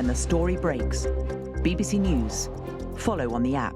And the story breaks. BBC News. Follow on the app.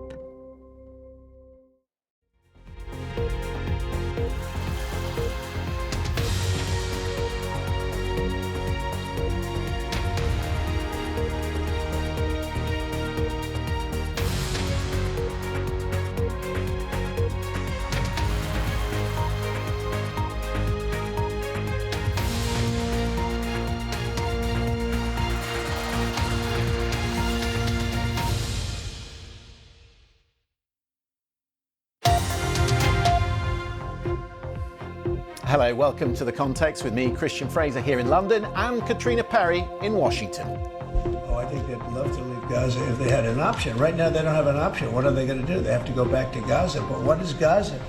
Hello, welcome to The Context with me, Christian Fraser, here in London, and Caitriona Perry in Washington. Oh, I think they'd love to leave Gaza if they had an option. Right now, they don't have an option. What are they going to do? They have to go back to Gaza. But what is Gaza?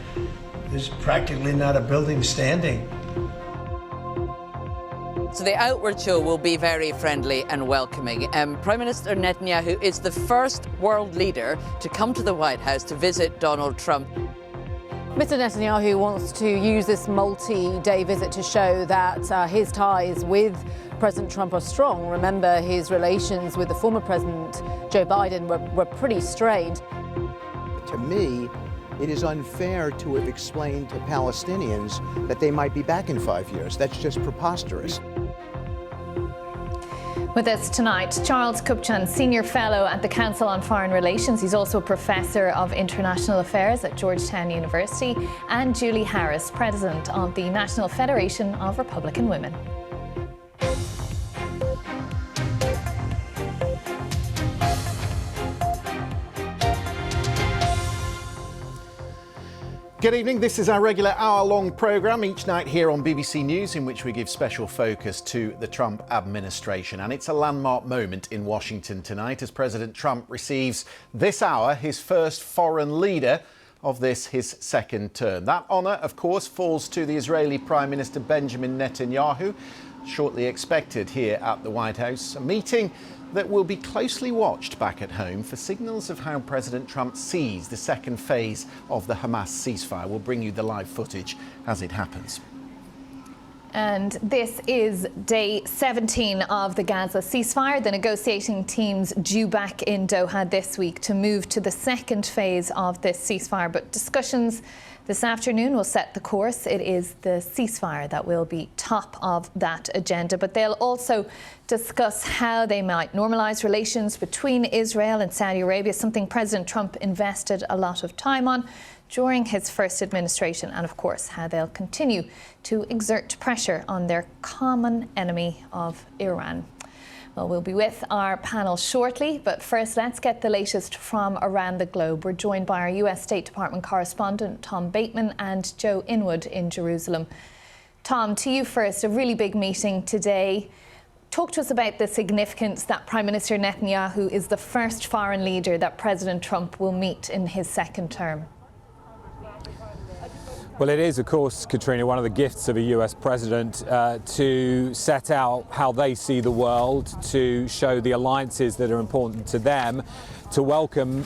There's practically not a building standing. So the outward show will be very friendly and welcoming. Prime Minister Netanyahu is the first world leader to come to the White House to visit Donald Trump. Mr. Netanyahu wants to use this multi-day visit to show that his ties with President Trump are strong. Remember, his relations with the former President Joe Biden were pretty strained. To me, it is unfair to have explained to Palestinians that they might be back in 5 years. That's just preposterous. With us tonight, Charles Kupchan, Senior Fellow at the Council on Foreign Relations. He's also a Professor of International Affairs at Georgetown University, and Julie Harris, President of the National Federation of Republican Women. Good evening. This is our regular hour-long programme each night here on BBC News, in which we give special focus to the Trump administration. And it's a landmark moment in Washington tonight as President Trump receives this hour his first foreign leader of this, his second term. That honour, of course, falls to the Israeli Prime Minister Benjamin Netanyahu, shortly expected here at the White House. A meeting that will be closely watched back at home for signals of how President Trump sees the second phase of the Hamas ceasefire. We'll bring you the live footage as it happens. And this is day 17 of the Gaza ceasefire. The negotiating teams due back in Doha this week to move to the second phase of this ceasefire. But discussions this afternoon will set the course. It is the ceasefire that will be top of that agenda. But they'll also discuss how they might normalise relations between Israel and Saudi Arabia, something President Trump invested a lot of time on during his first administration, and of course how they'll continue to exert pressure on their common enemy of Iran. Well, we'll be with our panel shortly, but first let's get the latest from around the globe. We're joined by our US State Department correspondent Tom Bateman and Joe Inwood in Jerusalem. Tom, to you first, a really big meeting today. Talk to us about the significance that Prime Minister Netanyahu is the first foreign leader that President Trump will meet in his second term. Well, it is, of course, Caitriona, one of the gifts of a US president to set out how they see the world, to show the alliances that are important to them, to welcome